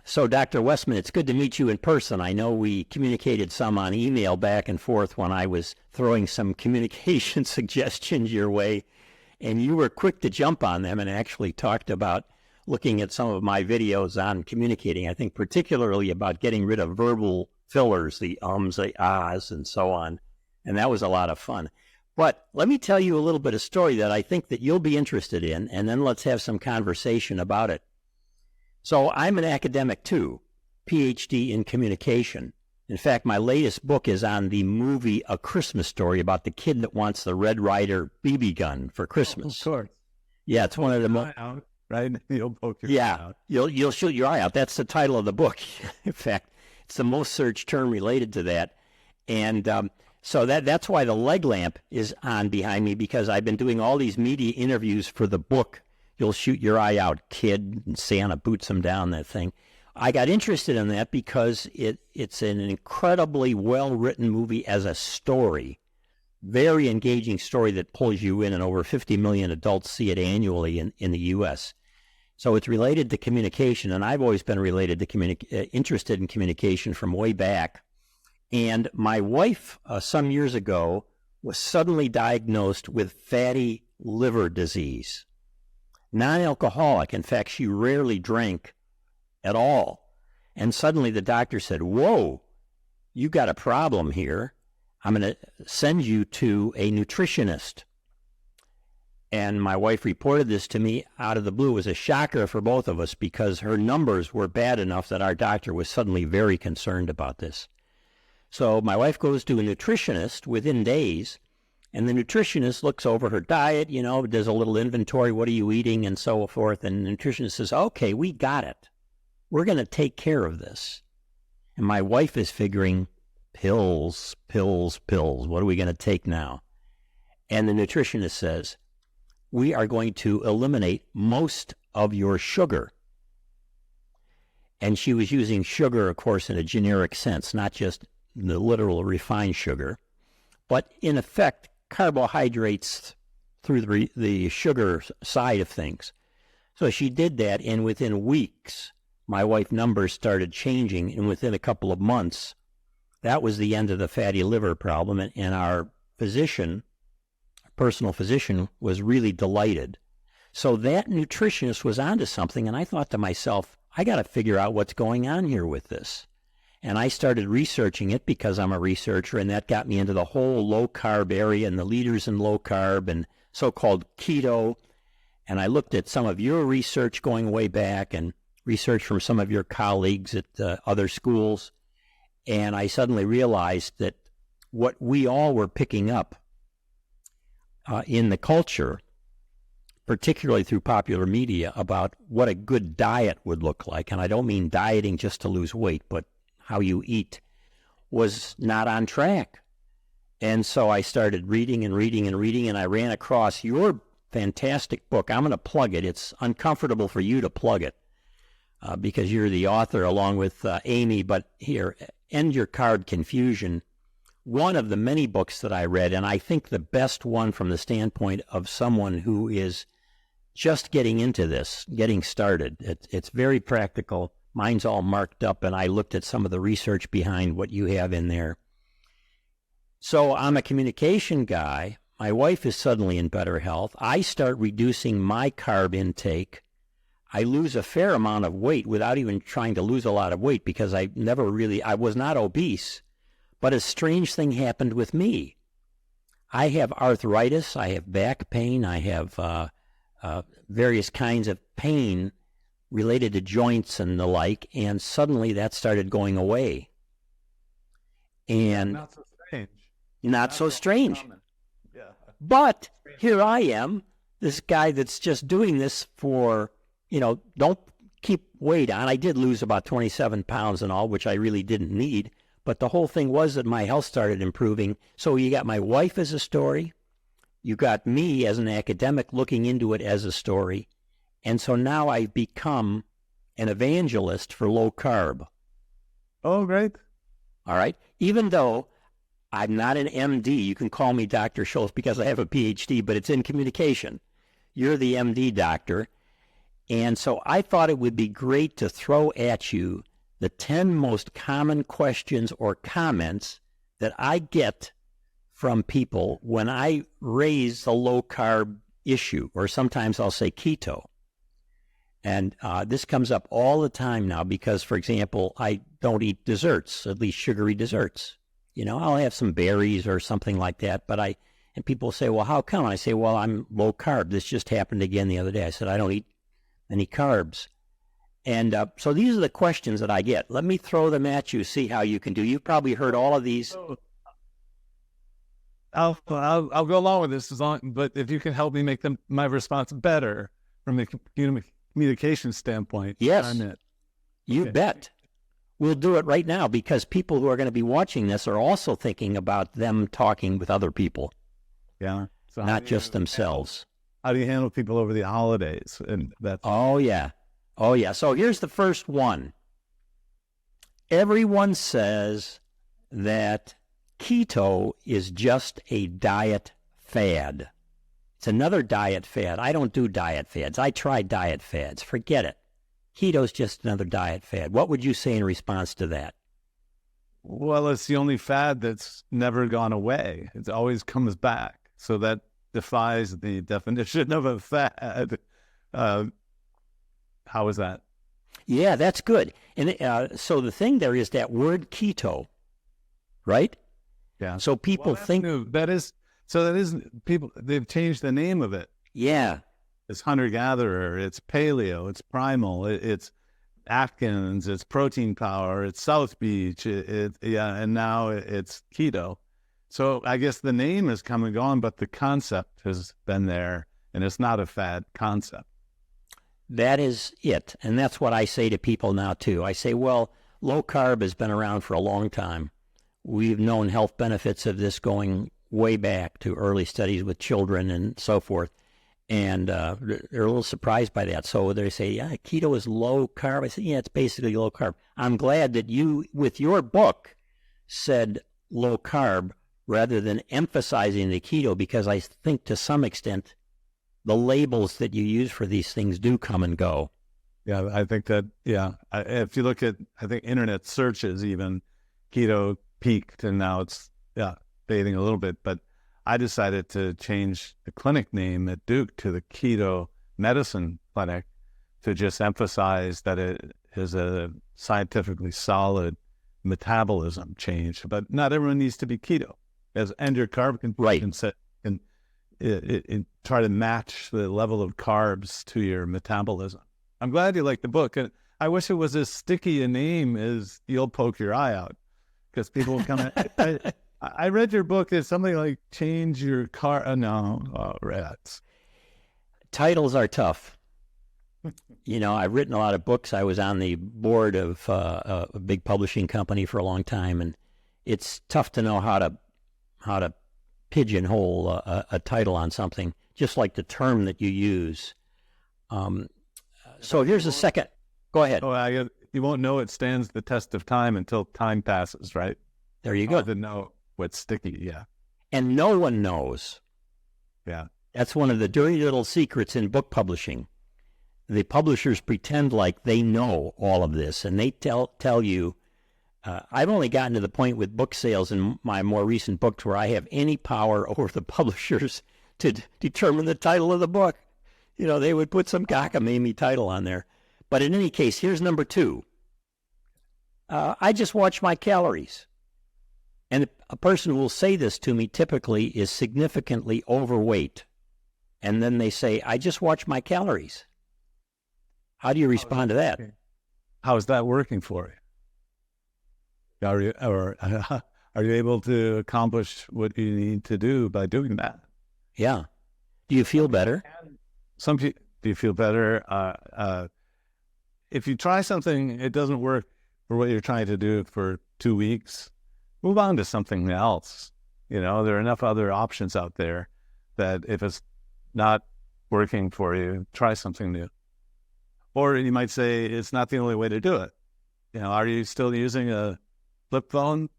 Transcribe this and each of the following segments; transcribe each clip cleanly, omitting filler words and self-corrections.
So, Dr. Westman, it's good to meet you in person. I know we communicated some on email back and forth when I was throwing some communication suggestions your way, and you were quick to jump on them and actually talked about looking at some of my videos on communicating. I think particularly about getting rid of verbal fillers, the ums, the ahs, and so on. And that was a lot of fun. But let me tell you a little bit of story that I think that you'll be interested in, and then let's have some conversation about it. So I'm an academic too, PhD in communication. In fact, my latest book is on the movie A Christmas Story about the kid that wants the Red Ryder BB gun for Christmas. Oh, of course. Yeah, it's one of the most... Right? You'll poke your eye out. You'll shoot your eye out. That's the title of the book. In fact, it's the most searched term related to that. And so that's why the leg lamp is on behind me, because I've been doing all these media interviews for the book. You'll shoot your eye out, kid, and Santa boots him down, that thing. I got interested in that because it's an incredibly well-written movie as a story. Very engaging story that pulls you in, and over 50 million adults see it annually in the U.S. So it's related to communication, and I've always been interested in communication from way back. And my wife, some years ago, was suddenly diagnosed with fatty liver disease. Non-alcoholic. In fact, she rarely drank at all. And suddenly the doctor said, whoa, you got a problem here. I'm going to send you to a nutritionist. And my wife reported this to me out of the blue. It was a shocker for both of us because her numbers were bad enough that our doctor was suddenly very concerned about this. So my wife goes to a nutritionist within days, and the nutritionist looks over her diet, does a little inventory, what are you eating, and so forth. And the nutritionist says, okay, we got it. We're going to take care of this. And my wife is figuring, pills. What are we going to take now? And the nutritionist says, we are going to eliminate most of your sugar. And she was using sugar, of course, in a generic sense, not just the literal refined sugar, but in effect, carbohydrates through the sugar side of things. So she did that, and within weeks, my wife's numbers started changing, and within a couple of months, that was the end of the fatty liver problem, and our physician, personal physician, was really delighted. So that nutritionist was onto something, and I thought to myself, I got to figure out what's going on here with this. And I started researching it because I'm a researcher, and that got me into the whole low-carb area and the leaders in low-carb and so-called keto. And I looked at some of your research going way back and research from some of your colleagues at other schools. And I suddenly realized that what we all were picking up in the culture, particularly through popular media, about what a good diet would look like, and I don't mean dieting just to lose weight, but how you eat, was not on track. And so I started reading, and I ran across your fantastic book. I'm going to plug it. It's uncomfortable for you to plug it because you're the author along with Amy, but here, End Your Carb Confusion, one of the many books that I read, and I think the best one from the standpoint of someone who is just getting into this, getting started. It's very practical. Mine's all marked up, and I looked at some of the research behind what you have in there. So I'm a communication guy. My wife is suddenly in better health. I start reducing my carb intake. I lose a fair amount of weight without even trying to lose a lot of weight because I was not obese, but a strange thing happened with me. I have arthritis, I have back pain, I have various kinds of pain related to joints and the like, and suddenly that started going away. And not so strange. Not so strange. Yeah. But here I am, this guy that's just doing this for, don't keep weight on. I did lose about 27 pounds and all, which I really didn't need. But the whole thing was that my health started improving. So you got my wife as a story. You got me as an academic looking into it as a story. And so now I've become an evangelist for low carb. Oh, great. All right. Even though I'm not an MD, you can call me Dr. Schultze because I have a PhD, but it's in communication. You're the MD doctor. And so I thought it would be great to throw at you the 10 most common questions or comments that I get from people when I raise the low-carb issue, or sometimes I'll say keto. And this comes up all the time now because, for example, I don't eat desserts, at least sugary desserts. I'll have some berries or something like that, and people say, well, how come? I say, well, I'm low carb. This just happened again the other day. I said, I don't eat any carbs. And so these are the questions that I get. Let me throw them at you, see how you can do. You've probably heard all of these. I'll go along with this but if you can help me make my response better from a communication standpoint. Yes, I'm it. You Okay. bet. We'll do it right now because people who are going to be watching this are also thinking about them talking with other people, Yeah. So not just themselves. How do you handle people over the holidays? And that's Oh, yeah. So here's the first one. Everyone says that keto is just a diet fad. It's another diet fad. I don't do diet fads. I tried diet fads. Forget it. Keto's just another diet fad. What would you say in response to that? Well, it's the only fad that's never gone away. It always comes back. So that defies the definition of a fad. How is that? Yeah, that's good. And so the thing there is that word keto, right? Yeah. So people think new. That is people. They've changed the name of it. Yeah. It's hunter-gatherer, it's paleo, it's primal, it's Atkins, it's protein power, it's South Beach, and now it's keto. So I guess the name has come and gone, but the concept has been there, and it's not a fad concept. That is it. And that's what I say to people now, too. I say, well, low carb has been around for a long time. We've known health benefits of this going way back to early studies with children and so forth. And they're a little surprised by that. So they say, yeah, keto is low carb. I said, yeah, it's basically low carb. I'm glad that you, with your book, said low carb rather than emphasizing the keto, because I think to some extent the labels that you use for these things do come and go. Yeah, I think that, if you look at, I think internet searches even, keto peaked and now it's, fading a little bit. But I decided to change the clinic name at Duke to the Keto Medicine Clinic to just emphasize that it is a scientifically solid metabolism change. But not everyone needs to be keto. As Andrew Carb can say, and try to match the level of carbs to your metabolism. I'm glad you like the book. And I wish it was as sticky a name as You'll Poke Your Eye Out, because people will come in. I read your book as something like change your car. Rats. Titles are tough. I've written a lot of books. I was on the board of a big publishing company for a long time, and it's tough to know how to pigeonhole a title on something, just like the term that you use. So here's the second. Go ahead. You won't know it stands the test of time until time passes, right? There you go. To know what's sticky, yeah. And no one knows. Yeah. That's one of the dirty little secrets in book publishing. The publishers pretend like they know all of this, and they tell you, I've only gotten to the point with book sales in my more recent books where I have any power over the publishers to determine the title of the book. They would put some cockamamie title on there. But in any case, here's number 2. I just watch my calories. And a person who will say this to me typically is significantly overweight. And then they say, I just watch my calories. How do you respond to that? How is that working for you? Are you able to accomplish what you need to do by doing that? Yeah. Do you feel better? Do you feel better? If you try something, it doesn't work for what you're trying to do for 2 weeks, move on to something else. There are enough other options out there that if it's not working for you, try something new. Or you might say it's not the only way to do it. Are you still using a flip phone?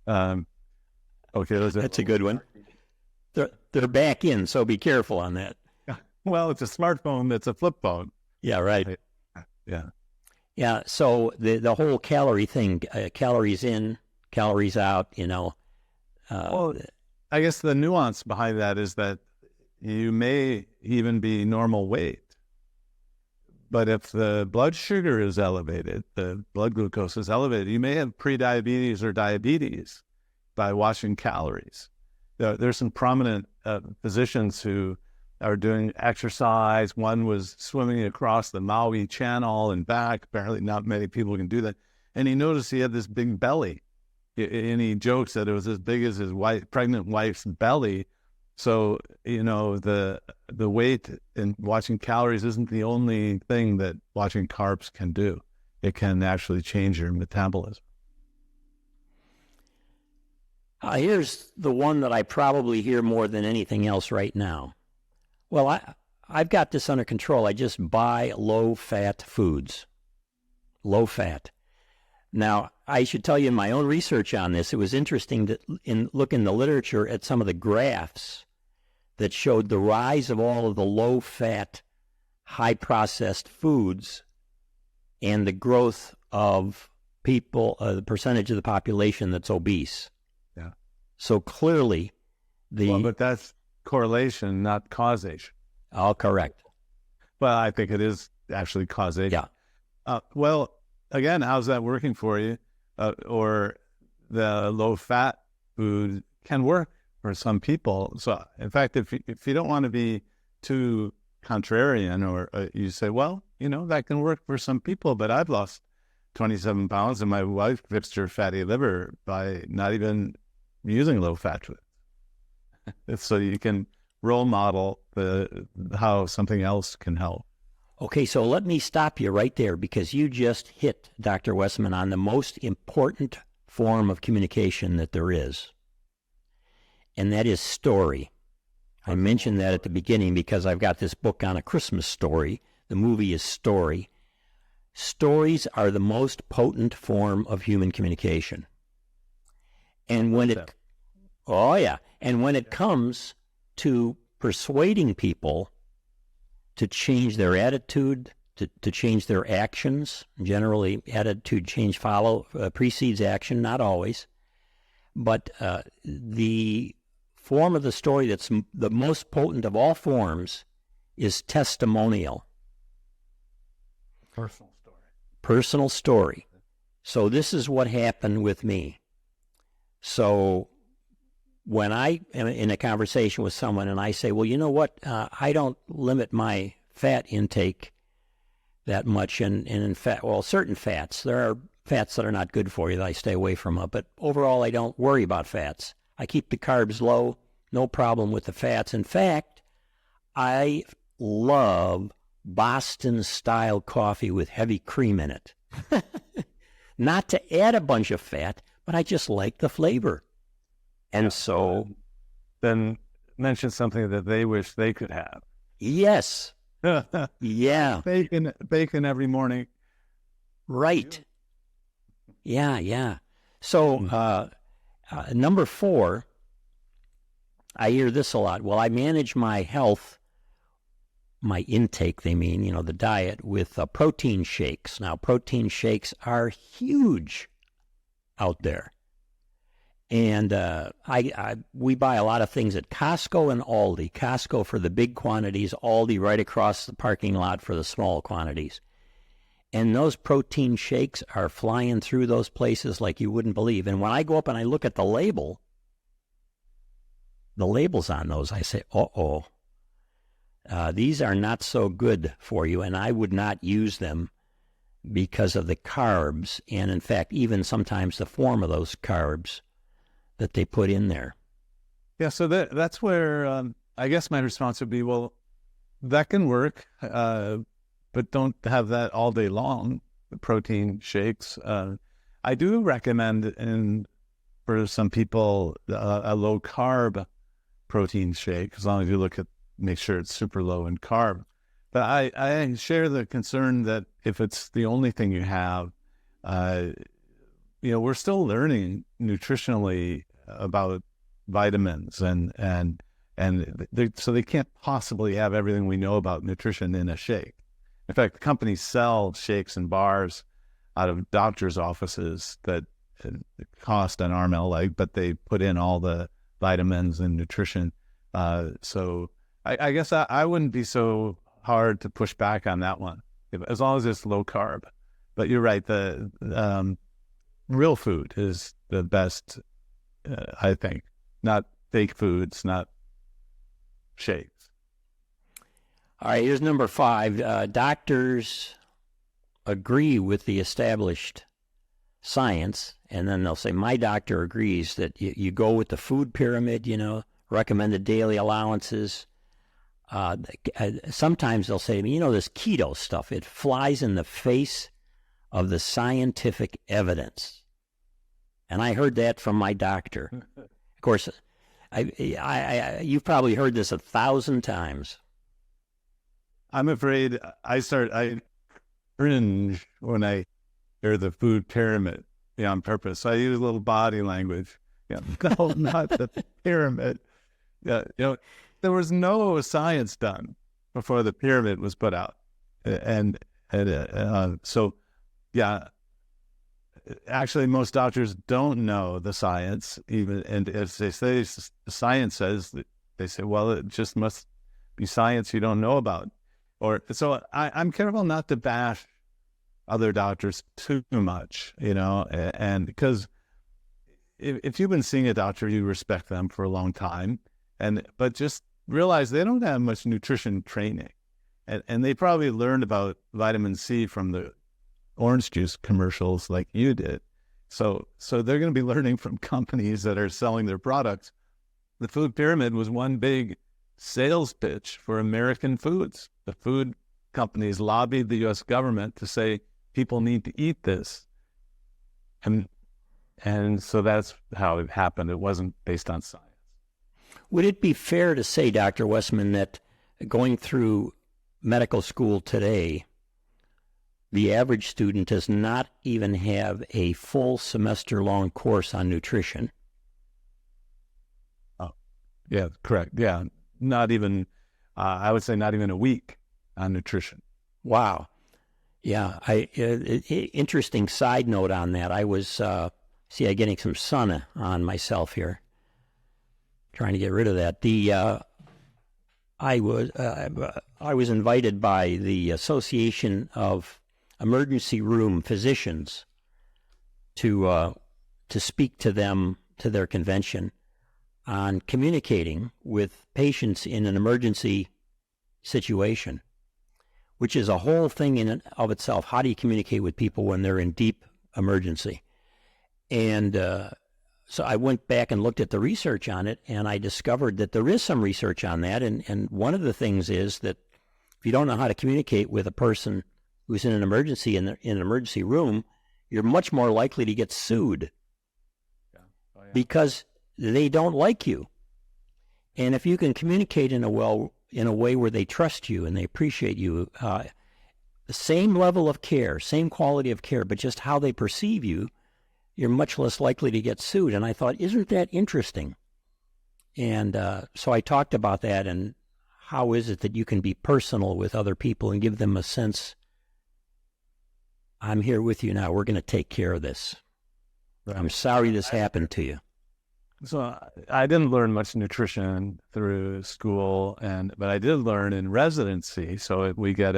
Okay, that's a good one. They're back in, so be careful on that. Well, it's a smartphone. It's a flip phone. Yeah, right. Yeah. Yeah, so the whole calorie thing, calories in, calories out, Well, I guess the nuance behind that is that you may even be normal weight, but if the blood sugar is elevated, the blood glucose is elevated, you may have prediabetes or diabetes by watching calories. There's some prominent physicians who are doing exercise. One was swimming across the Maui Channel and back. Apparently not many people can do that. And he noticed he had this big belly. And he jokes that it was as big as his pregnant wife's belly. So, the weight and watching calories isn't the only thing that watching carbs can do. It can actually change your metabolism. Here's the one that I probably hear more than anything else right now. Well, I've got this under control. I just buy low-fat foods. Low-fat. Now, I should tell you in my own research on this, it was interesting to look in the literature at some of the graphs that showed the rise of all of the low-fat, high-processed foods and the growth of people, the percentage of the population that's obese. Yeah. So clearly, but that's correlation, not causation. All correct. Well, I think it is actually causation. Yeah. Well, again, how's that working for you? Or the low-fat food can work for some people. So, in fact, if you don't want to be too contrarian, or you say, well, that can work for some people, but I've lost 27 pounds and my wife fixed her fatty liver by not even using low-fat food. So you can role model how something else can help. Okay, so let me stop you right there, because you just hit, Dr. Westman, on the most important form of communication that there is, and that is story. I mentioned that at the beginning because I've got this book on A Christmas Story. The movie is Story. Stories are the most potent form of human communication. And when it comes to persuading people to change their attitude, to change their actions. Generally, attitude change precedes action, not always. But the form of the story that's the most potent of all forms is testimonial. Personal story. So this is what happened with me. So when I am in a conversation with someone and I say, well, you know what, I don't limit my fat intake that much. And in fact, well, certain fats, there are fats that are not good for you that I stay away from. But overall, I don't worry about fats. I keep the carbs low, no problem with the fats. In fact, I love Boston-style coffee with heavy cream in it. Not to add a bunch of fat, but I just like the flavor. And so, then mention something that they wish they could have. Yes. Yeah. Bacon every morning. Right. Yeah. So, number 4, I hear this a lot. Well, I manage my health, my intake, they mean, the diet, with protein shakes. Now, protein shakes are huge out there. And we buy a lot of things at Costco and Aldi. Costco for the big quantities, Aldi right across the parking lot for the small quantities. And those protein shakes are flying through those places like you wouldn't believe. And when I go up and I look at the labels on those, I say, these are not so good for you, and I would not use them because of the carbs, and in fact, even sometimes the form of those carbs that they put in there. Yeah, so that's where I guess my response would be, well, that can work, but don't have that all day long, the protein shakes. I do recommend, for some people, a low-carb protein shake, as long as you make sure it's super low in carb. But I share the concern that if it's the only thing you have, we're still learning nutritionally about vitamins and And so they can't possibly have everything we know about nutrition in a shake. In fact, companies sell shakes and bars out of doctors' offices that cost an arm and a leg, but they put in all the vitamins and nutrition. So I guess I wouldn't be so hard to push back on that one, as long as it's low carb. But you're right, the real food is the best, I think. Not fake foods, not shakes. All right, here's number 5. Doctors agree with the established science, and then they'll say, my doctor agrees that you go with the food pyramid, recommended daily allowances. Sometimes they'll say to me, this keto stuff, it flies in the face of the scientific evidence. And I heard that from my doctor. Of course, you've probably heard this 1,000 times. I'm afraid I cringe when I hear the food pyramid on purpose. So I use a little body language. No, not the pyramid. There was no science done before the pyramid was put out. So actually most doctors don't know the science even. And as they say, the science says that, they say, well, it just must be science you don't know about. So I'm careful not to bash other doctors too much, and because if you've been seeing a doctor, you respect them for a long time, but just realize they don't have much nutrition training, and they probably learned about vitamin C from the orange juice commercials like you did. So they're going to be learning from companies that are selling their products. The food pyramid was one big sales pitch for American foods. The food companies lobbied the U.S. government to say people need to eat this. And so that's how it happened. It wasn't based on science. Would it be fair to say, Dr. Westman, that going through medical school today, the average student does not even have a full semester-long course on nutrition? Oh, yeah, correct. Yeah, not even, I would say not even a week on nutrition. Wow. Yeah, interesting side note on that. I was, I'm getting some sun on myself here, trying to get rid of that. I was invited by the Association of Emergency Room Physicians to speak to them, to their convention, on communicating with patients in an emergency situation, which is a whole thing in and of itself. How do you communicate with people when they're in deep emergency? And so I went back and looked at the research on it, and I discovered that there is some research on that. And one of the things is that if you don't know how to communicate with a person who's in an emergency in an emergency room, you're much more likely to get sued because they don't like you. And if you can communicate in a way where they trust you and they appreciate you, the same level of care, same quality of care, but just how they perceive you, you're much less likely to get sued. And I thought, isn't that interesting? And so I talked about that, and how is it that you can be personal with other people and give them a sense, I'm here with you now, we're going to take care of this. Right. I'm sorry this happened to you. So I didn't learn much nutrition through school, but I did learn in residency. So we get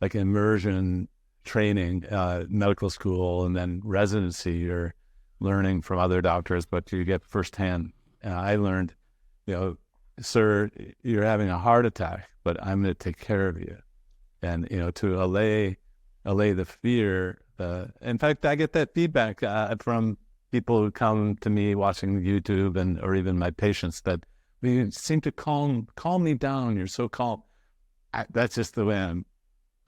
immersion training, medical school, and then residency. You're learning from other doctors, but you get firsthand. I learned, sir, you're having a heart attack, but I'm going to take care of you, and to allay the fear. In fact, I get that feedback from people who come to me watching YouTube or even my patients, that you seem to calm me down. You're so calm. That's just the way I'm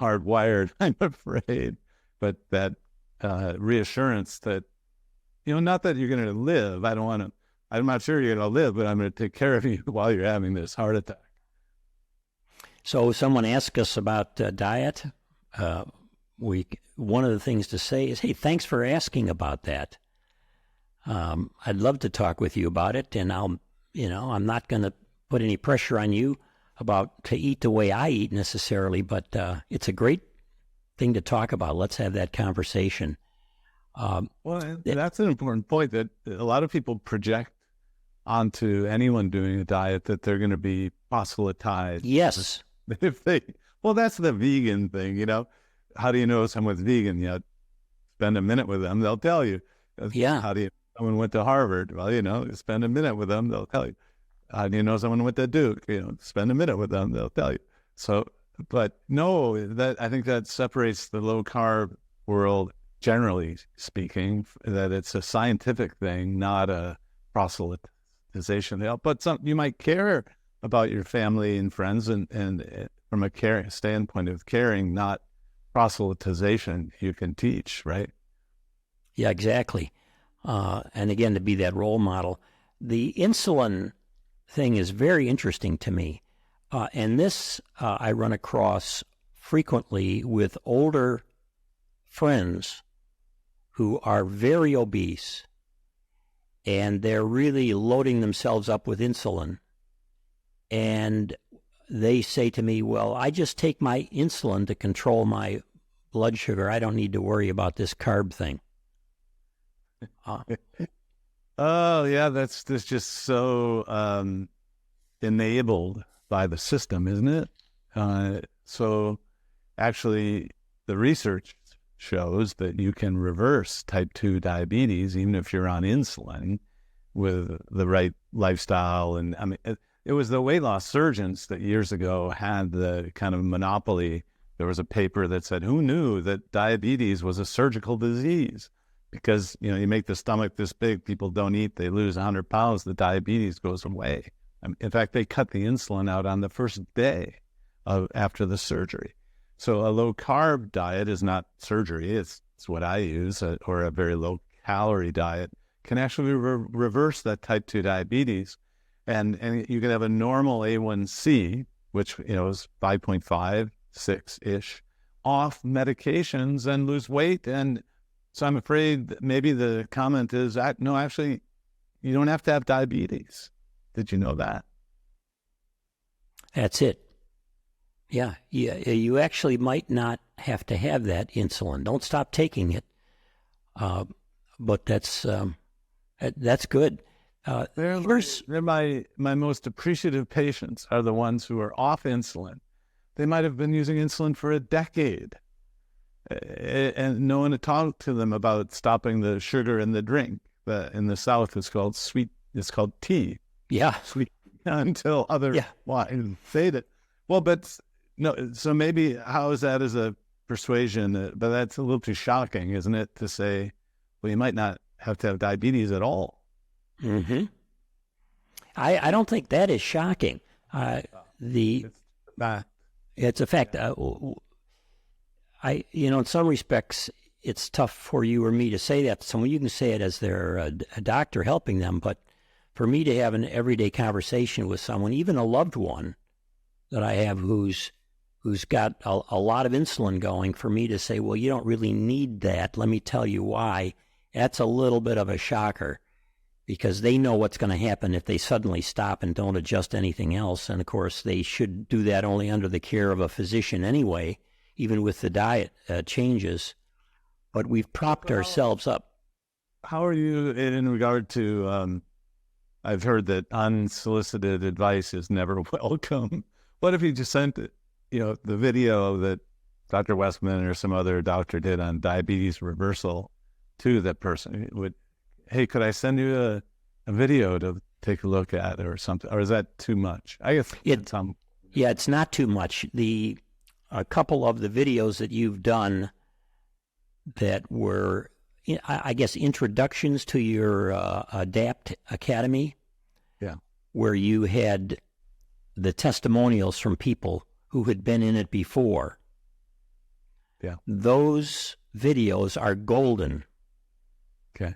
hardwired, I'm afraid. But that reassurance that, not that you're going to live. I'm not sure you're going to live, but I'm going to take care of you while you're having this heart attack. So someone asked us about diet. One of the things to say is, hey, thanks for asking about that. I'd love to talk with you about it, and I'm not going to put any pressure on you to eat the way I eat necessarily, but it's a great thing to talk about. Let's have that conversation. Well, that's an important point, that a lot of people project onto anyone doing a diet that they're going to be proselytized. Yes. Well, that's the vegan thing, you know. How do you know someone's vegan? You know, spend a minute with them, they'll tell you. Yeah. How do you, someone went to Harvard? Well, you know, spend a minute with them, they'll tell you. How do you know someone went to Duke? You know, spend a minute with them, they'll tell you. So, but no, I think that separates the low carb world, generally speaking, that it's a scientific thing, not a proselytization. But you might care about your family and friends, and from a standpoint of caring, not proselytization, you can teach, right? Yeah, exactly. And again, to be that role model. The insulin thing is very interesting to me. And this I run across frequently with older friends who are very obese, and they're really loading themselves up with insulin. And they say to me, well, I just take my insulin to control my blood sugar. I don't need to worry about this carb thing. Oh, yeah, that's just so enabled by the system, isn't it? So actually, the research shows that you can reverse type 2 diabetes even if you're on insulin with the right lifestyle. And I mean, it was the weight loss surgeons that years ago had the kind of monopoly. There was a paper that said, who knew that diabetes was a surgical disease? Because, you know, you make the stomach this big, people don't eat, they lose 100 pounds, the diabetes goes away. In fact, they cut the insulin out on the first day after the surgery. So a low-carb diet is not surgery. It's what I use, or a very low-calorie diet can actually reverse that type 2 diabetes. And you can have a normal A1C, which, you know, is 5.5, 6-ish, off medications and lose weight. And so I'm afraid that maybe the comment is, no, actually, you don't have to have diabetes. Did you know that? That's it. Yeah, you actually might not have to have that insulin. Don't stop taking it. But that's good. They're my most appreciative patients are the ones who are off insulin. They might have been using insulin for a decade, and no one had talked to them about stopping the sugar in the drink. In the South, it's called sweet. It's called tea. Yeah, sweet until other wine say that. Well, but no. So maybe how is that as a persuasion? But that's a little too shocking, isn't it? To say, well, you might not have to have diabetes at all. Mm-hmm. I don't think that is shocking. It's a fact. In some respects, it's tough for you or me to say that to someone. You can say it as a doctor helping them, but for me to have an everyday conversation with someone, even a loved one that I have who's got a lot of insulin going, for me to say, well, you don't really need that. Let me tell you why. That's a little bit of a shocker, because they know what's going to happen if they suddenly stop and don't adjust anything else. And of course, they should do that only under the care of a physician anyway, even with the diet changes. But we've propped ourselves up. How are you in regard to, I've heard that unsolicited advice is never welcome. What if you just sent, the video that Dr. Westman or some other doctor did on diabetes reversal to that person? Hey, could I send you a video to take a look at or something? Or is that too much? I guess it's not too much. A couple of the videos that you've done that were, I guess, introductions to your ADAPT Academy, where you had the testimonials from people who had been in it before. Yeah. Those videos are golden. Okay.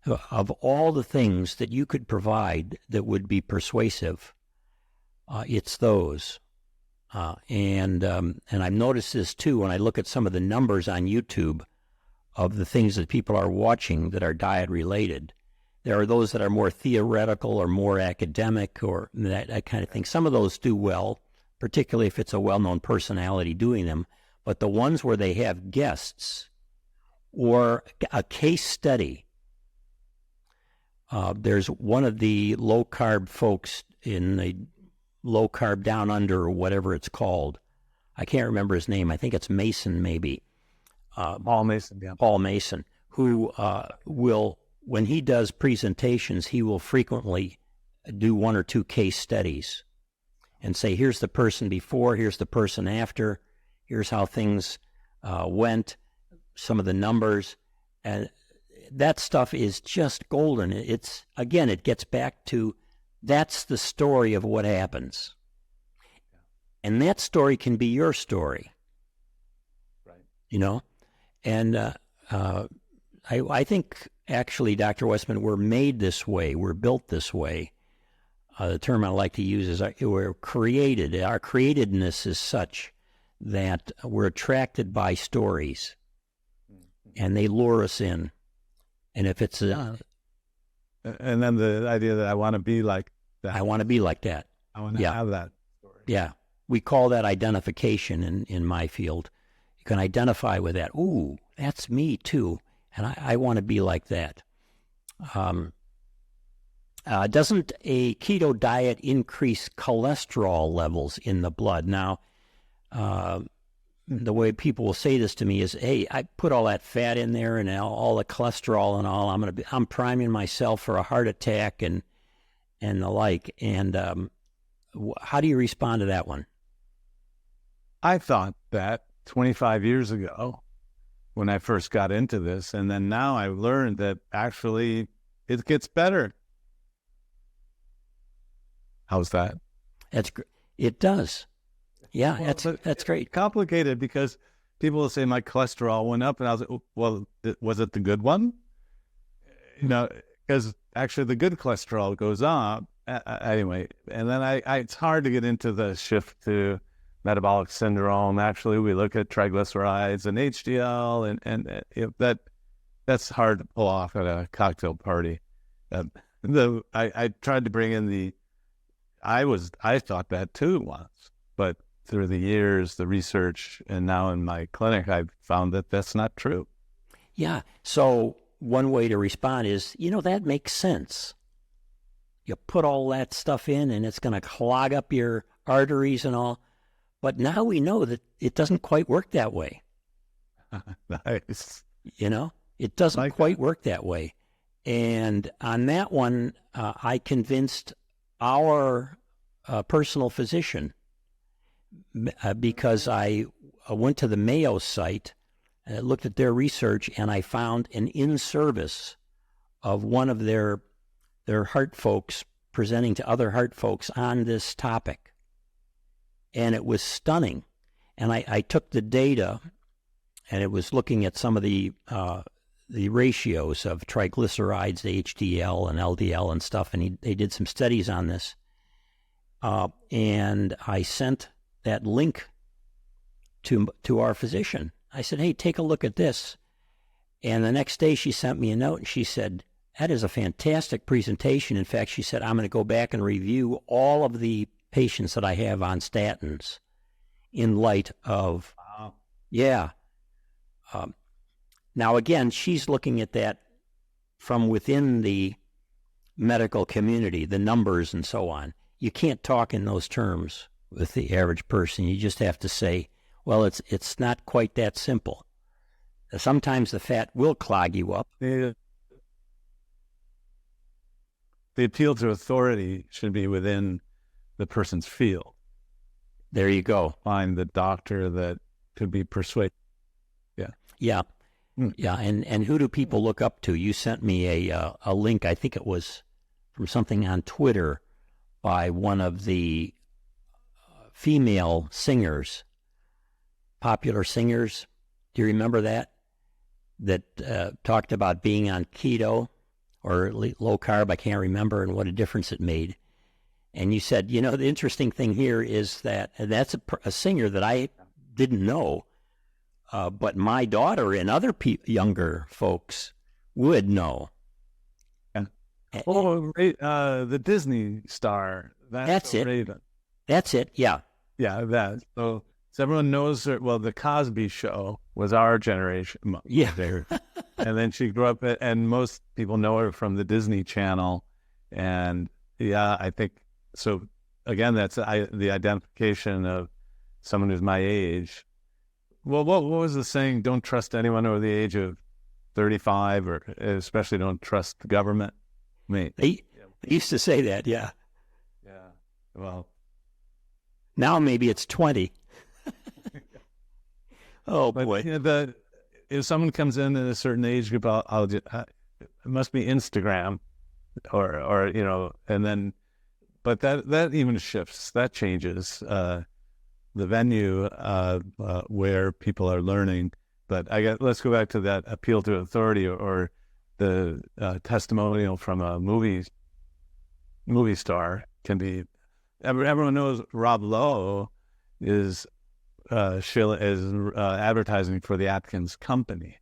Of all the things that you could provide that would be persuasive, it's those. And I've noticed this too when I look at some of the numbers on YouTube of the things that people are watching that are diet related. There are those that are more theoretical or more academic or that kind of thing. Some of those do well, particularly if it's a well-known personality doing them. But the ones where they have guests or a case study, there's one of the low-carb folks in the low-carb down under or whatever it's called. I can't remember his name. I think it's Mason maybe. Paul Mason, yeah. Paul Mason, who will, when he does presentations, he will frequently do one or two case studies and say, here's the person before, here's the person after, here's how things went, some of the numbers. And that stuff is just golden. It's, again, it gets back to that's the story of what happens. And that story can be your story. Right. You know? And I think, actually, Dr. Westman, we're made this way. We're built this way. The term I like to use is we're created. Our createdness is such that we're attracted by stories, and they lure us in. And if it's and then the idea that I want to be like that. I want to be like that. I want to have that story. Yeah. We call that identification in my field. You can identify with that. Ooh, that's me too. And I want to be like that. Doesn't a keto diet increase cholesterol levels in the blood? Now, the way people will say this to me is, hey, I put all that fat in there and all the cholesterol and all. I'm priming myself for a heart attack and the like. And how do you respond to that one? I thought that 25 years ago when I first got into this, and then now I've learned that actually it gets better. How's that? It does. Yeah, well, that's great. Complicated because people will say my cholesterol went up, and I was like, well, was it the good one? You know, because actually the good cholesterol goes up anyway. And then it's hard to get into the shift to metabolic syndrome. Actually, we look at triglycerides and HDL, and that's hard to pull off at a cocktail party. I tried to bring in I thought that too once, but through the years, the research, and now in my clinic, I've found that that's not true. Yeah. So one way to respond is, that makes sense. You put all that stuff in and it's going to clog up your arteries and all. But now we know that it doesn't quite work that way. Nice. It doesn't quite work that way. And on that one, I convinced our personal physician because I went to the Mayo site, looked at their research, and I found an in-service of one of their heart folks presenting to other heart folks on this topic. And it was stunning. And I took the data, and it was looking at some of the ratios of triglycerides, HDL and LDL and stuff, and they did some studies on this. And I sent that link to our physician. I said, hey, take a look at this. And the next day she sent me a note, and she said, that is a fantastic presentation. In fact, she said, I'm going to go back and review all of the patients that I have on statins in light of, wow. Yeah. Now, again, she's looking at that from within the medical community, the numbers and so on. You can't talk in those terms with the average person. You just have to say, well, it's not quite that simple. Sometimes the fat will clog you up. The appeal to authority should be within the person's field. There you go. Find the doctor that could be persuaded. Yeah. Yeah. Yeah. And who do people look up to? You sent me a link. I think it was from something on Twitter by one of the female singers, popular singers. Do you remember that? That talked about being on keto or low carb, I can't remember, and what a difference it made. And you said, the interesting thing here is that, and that's a singer that I didn't know, but my daughter and other younger folks would know. Yeah. Oh, the Disney star. That's it. Raven. That's it. Yeah. Yeah, that. So everyone knows her. Well, the Cosby Show was our generation. Yeah. And then she grew up, and most people know her from the Disney Channel. And yeah, I think so. Again, that's the identification of someone who's my age. Well, what was the saying? Don't trust anyone over the age of 35, or especially don't trust the government. They used to say that, yeah. Yeah. Well, now maybe it's 20. Oh boy. Yeah, if someone comes in at a certain age group, I'll just, it must be Instagram, or and then, but that even shifts. That changes the venue where people are learning. But let's go back to that appeal to authority, or the testimonial from a movie star can be. Everyone knows Rob Lowe is advertising for the Atkins Company,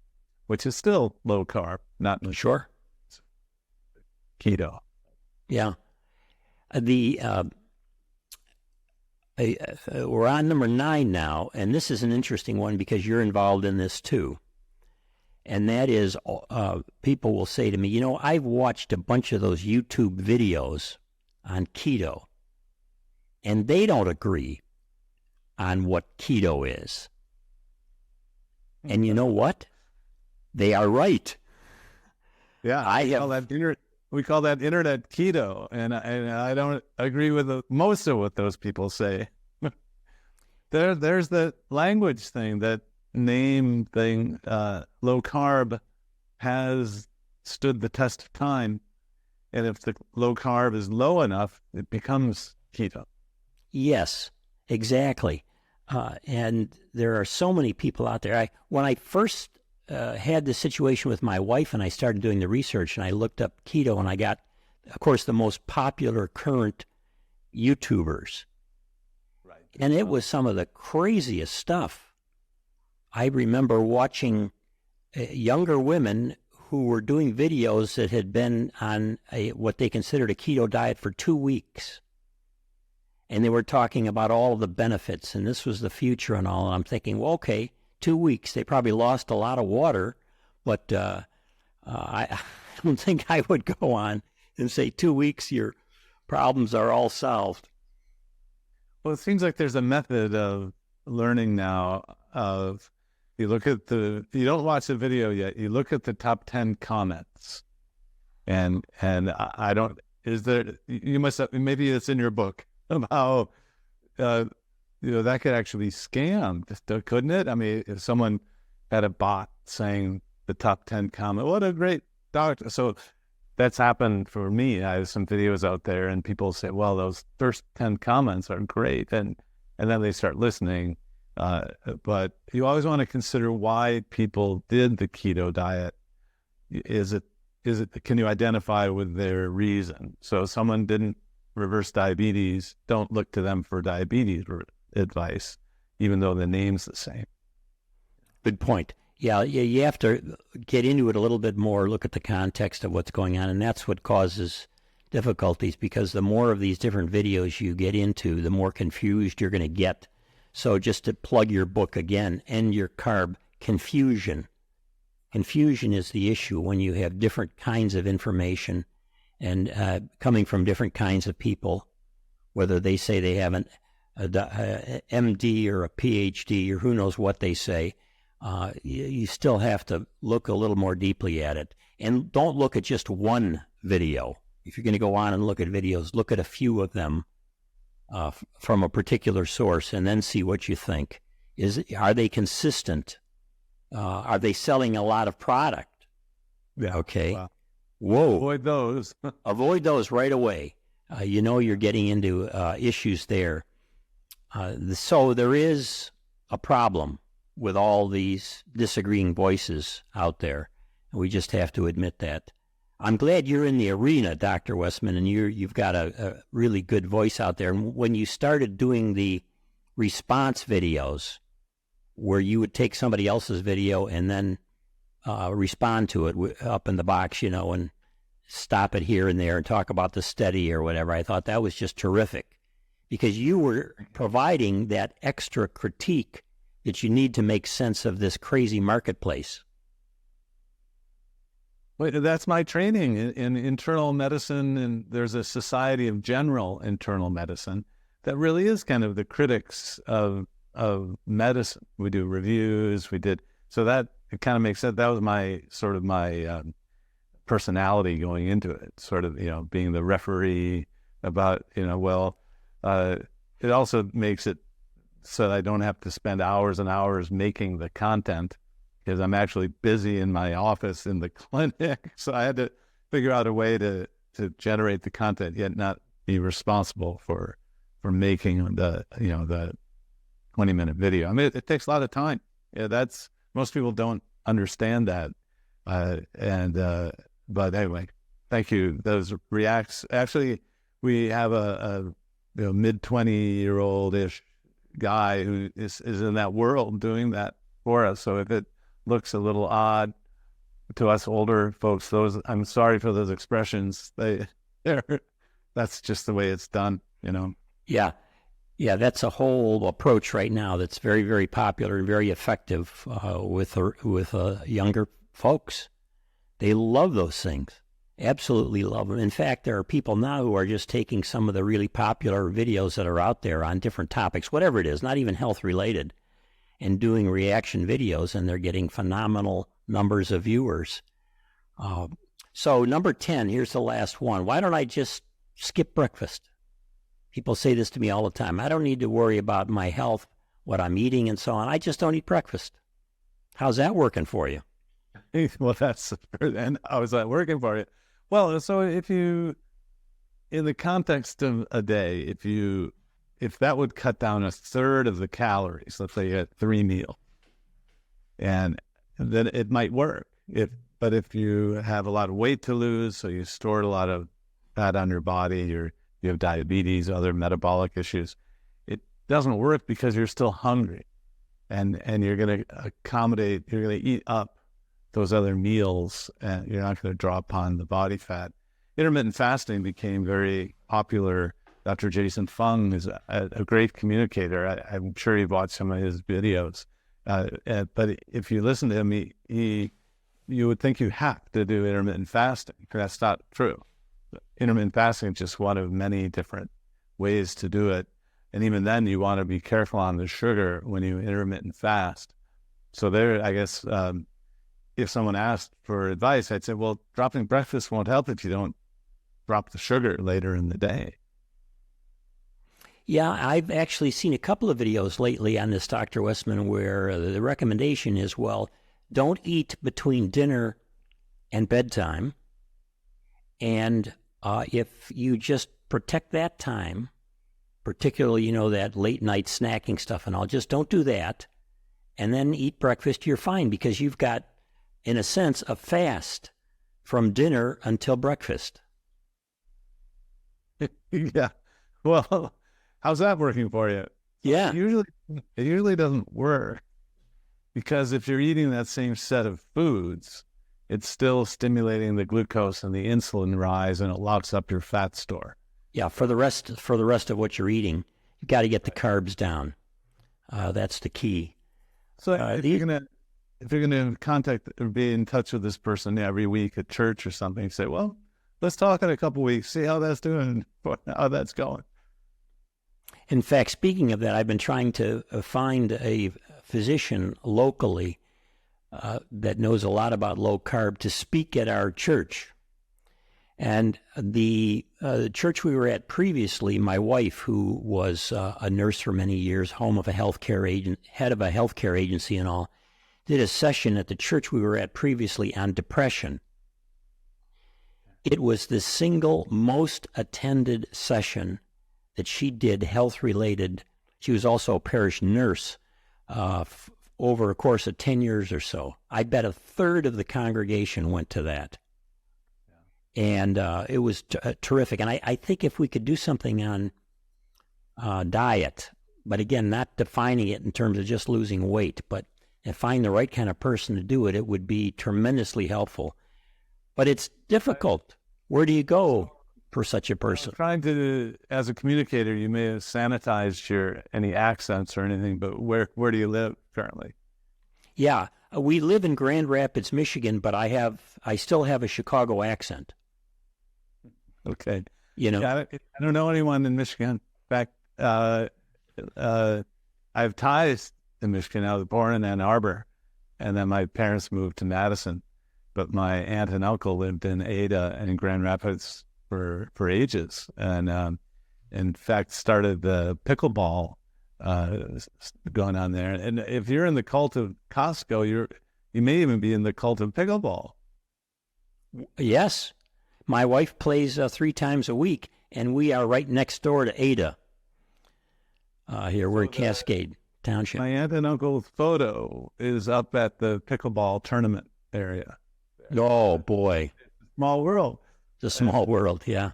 which is still low carb, not sure keto. Yeah, we're on number 9 now, and this is an interesting one because you're involved in this too. And that is, people will say to me, I've watched a bunch of those YouTube videos on keto, and they don't agree on what keto is. And you know what? They are right. Yeah, we call that internet keto, and I don't agree with most of what those people say. There's the language thing, that name thing. Low carb has stood the test of time, and if the low carb is low enough, it becomes keto. Yes, exactly. And there are so many people out there. When I first had this situation with my wife and I started doing the research and I looked up keto, and I got, of course, the most popular current YouTubers. Right. And it was some of the craziest stuff. I remember watching younger women who were doing videos that had been on what they considered a keto diet for 2 weeks. And they were talking about all the benefits, and this was the future and all. And I'm thinking, well, okay, 2 weeks. They probably lost a lot of water, but I don't think I would go on and say 2 weeks, your problems are all solved. Well, it seems like there's a method of learning now of, you don't watch the video yet, you look at the top 10 comments. And I don't, you must have, maybe it's in your book, of how, that could actually be scammed, couldn't it? I mean, if someone had a bot saying the top 10 comment, what a great doctor. So that's happened for me. I have some videos out there and people say, well, those first 10 comments are great. And then they start listening. But you always want to consider why people did the keto diet. Can you identify with their reason? So if someone didn't reverse diabetes, don't look to them for diabetes advice, even though the name's the same. Good point. Yeah, you have to get into it a little bit more, look at the context of what's going on, and that's what causes difficulties, because the more of these different videos you get into, the more confused you're going to get. So just to plug your book again, End Your Carb Confusion. Confusion is the issue when you have different kinds of information and coming from different kinds of people, whether they say they have an MD or a PhD or who knows what they say. You still have to look a little more deeply at it. And don't look at just one video. If you're going to go on and look at videos, look at a few of them from a particular source and then see what you think. Are they consistent? Are they selling a lot of product? Yeah. Okay. Wow. Whoa. Avoid those. Avoid those right away. You're getting into issues there. So there is a problem with all these disagreeing voices out there. We just have to admit that. I'm glad you're in the arena, Dr. Westman, and you've got a really good voice out there. And when you started doing the response videos, where you would take somebody else's video and then respond to it up in the box, and stop it here and there and talk about the study or whatever. I thought that was just terrific because you were providing that extra critique that you need to make sense of this crazy marketplace. Wait, that's my training in internal medicine, and there's a Society of General Internal Medicine that really is kind of the critics of medicine. We do reviews, so that it kind of makes sense. That was my personality going into it, sort of, being the referee about, it also makes it so that I don't have to spend hours and hours making the content, because I'm actually busy in my office in the clinic. So I had to figure out a way to generate the content, yet not be responsible for making the 20-minute video. I mean, it takes a lot of time. Yeah, most people don't understand that. But anyway, thank you. Those reacts. Actually, we have a mid-20-year-old-ish guy who is in that world doing that for us. So if it looks a little odd to us older folks, I'm sorry for those expressions. That's just the way it's done, Yeah, that's a whole approach right now that's very, very popular and very effective with younger folks. They love those things, absolutely love them. In fact, there are people now who are just taking some of the really popular videos that are out there on different topics, whatever it is, not even health related, and doing reaction videos, and they're getting phenomenal numbers of viewers. So number 10, here's the last one. Why don't I just skip breakfast? People say this to me all the time. I don't need to worry about my health, what I'm eating, and so on. I just don't eat breakfast. How's that working for you? Well, and how is that working for you? Well, so if you, in the context of a day, if that would cut down a third of the calories, let's say you had 3 meals, and then it might work. But if you have a lot of weight to lose, so you stored a lot of fat on your body, you have diabetes, other metabolic issues, it doesn't work because you're still hungry, and you're going to eat up those other meals, and you're not going to draw upon the body fat. Intermittent fasting became very popular. Dr. Jason Fung is a great communicator. I'm sure you've watched some of his videos. But if you listen to him, you would think you have to do intermittent fasting. That's not true. Intermittent fasting is just one of many different ways to do it. And even then, you want to be careful on the sugar when you intermittent fast. So there, I guess, if someone asked for advice, I'd say, well, dropping breakfast won't help if you don't drop the sugar later in the day. Yeah, I've actually seen a couple of videos lately on this, Dr. Westman, where the recommendation is, well, don't eat between dinner and bedtime. And if you just protect that time, particularly, that late night snacking stuff and all, just don't do that. And then eat breakfast, you're fine, because you've got, in a sense, a fast from dinner until breakfast. Yeah. Well, how's that working for you? Yeah. It usually doesn't work, because if you're eating that same set of foods, it's still stimulating the glucose and the insulin rise, and it locks up your fat store. Yeah, for the rest of what you're eating, you've got to get the carbs down. That's the key. So if you're gonna contact or be in touch with this person every week at church or something, say, well, let's talk in a couple of weeks, see how that's doing, how that's going. In fact, speaking of that, I've been trying to find a physician locally that knows a lot about low carb to speak at our church. And the church we were at previously, my wife, who was a nurse for many years, head of a healthcare agency and all, did a session at the church we were at previously on depression. It was the single most attended session that she did health-related. She was also a parish nurse over a course of 10 years or so. I bet a third of the congregation went to that. Yeah. And it was terrific. And I think if we could do something on diet, but again, not defining it in terms of just losing weight, but and find the right kind of person to do it, it would be tremendously helpful. But it's difficult. Where do you go for such a person? Trying to, as a communicator, you may have sanitized any accents or anything, but where do you live currently? Yeah, we live in Grand Rapids, Michigan, but I still have a Chicago accent. Okay. Yeah, I don't know anyone in Michigan. In fact, I have ties to Michigan. I was born in Ann Arbor, and then my parents moved to Madison. But my aunt and uncle lived in Ada and Grand Rapids for ages, and in fact started the pickleball going on there. And if you're in the cult of Costco, you may even be in the cult of pickleball. Yes. My wife plays 3 times a week, and we are right next door to Ada. Here, we're in Cascade Township. My aunt and uncle's photo is up at the pickleball tournament area. Oh, boy. Small world. It's a small world, yeah.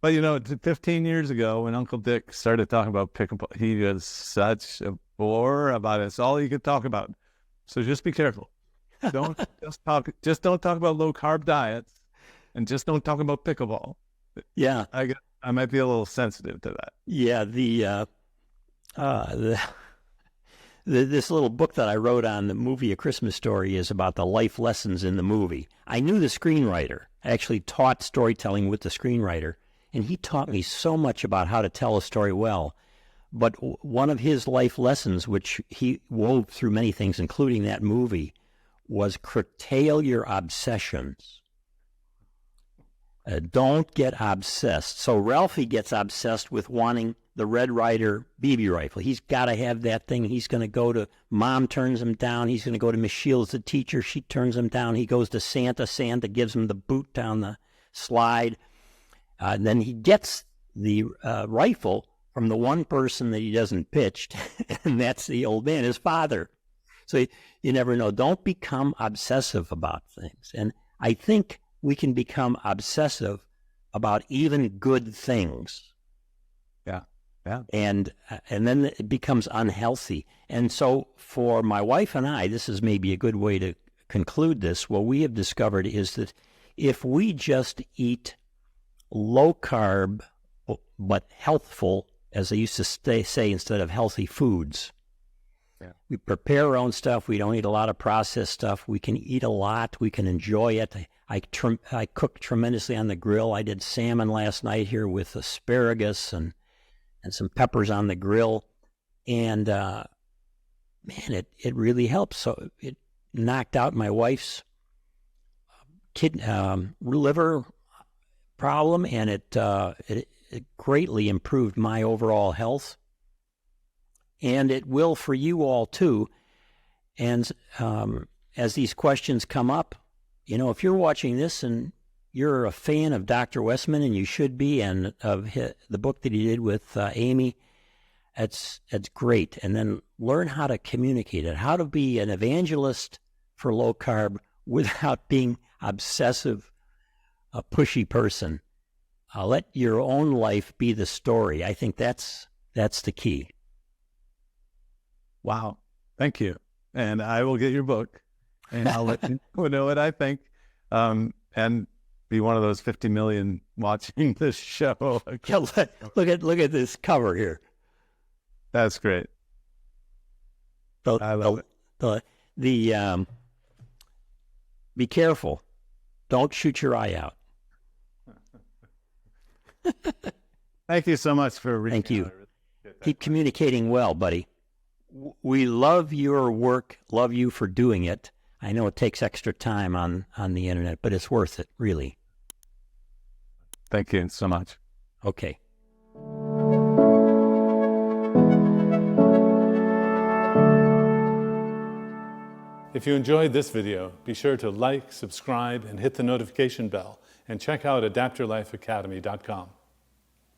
But, 15 years ago when Uncle Dick started talking about pickleball, he was such a bore about it. It's all he could talk about. So just be careful. Don't don't talk about low-carb diets, and just don't talk about pickleball. Yeah. I might be a little sensitive to that. Yeah, this little book that I wrote on the movie A Christmas Story is about the life lessons in the movie. I knew the screenwriter. I actually taught storytelling with the screenwriter, and he taught me so much about how to tell a story well. But one of his life lessons, which he wove through many things, including that movie, was curtail your obsessions. Don't get obsessed. So Ralphie gets obsessed with wanting the Red Ryder BB rifle. He's got to have that thing. He's going to go to, Mom turns him down. He's going to go to Miss Shields, the teacher. She turns him down. He goes to Santa. Santa gives him the boot down the slide. Then he gets the rifle from the one person that he doesn't pitch, and that's the old man, his father. So you never know. Don't become obsessive about things. And I think we can become obsessive about even good things. Yeah. And then it becomes unhealthy. And so for my wife and I, this is maybe a good way to conclude this. What we have discovered is that if we just eat low carb but healthful, as they used to say, instead of healthy foods, we prepare our own stuff. We don't eat a lot of processed stuff. We can eat a lot. We can enjoy it. I cook tremendously on the grill. I did salmon last night here with asparagus and some peppers on the grill. And, man, it really helps. So it knocked out my wife's liver problem, and it greatly improved my overall health. And it will for you all, too. And as these questions come up, if you're watching this and you're a fan of Dr. Westman, and you should be, and of the book that he did with Amy, it's great. And then learn how to communicate it, how to be an evangelist for low carb without being obsessive, a pushy person. Let your own life be the story. I think that's the key. Wow. Thank you. And I will get your book, and I'll let you know what I think. And be one of those 50 million watching this show. Yeah, look at this cover here. That's great. I love it. Be careful. Don't shoot your eye out. Thank you so much for reading. Thank you. Keep communicating well, buddy. We love your work, love you for doing it. I know it takes extra time on the internet, but it's worth it, really. Thank you so much. Okay. If you enjoyed this video, be sure to like, subscribe, and hit the notification bell, and check out adaptyourlifeacademy.com.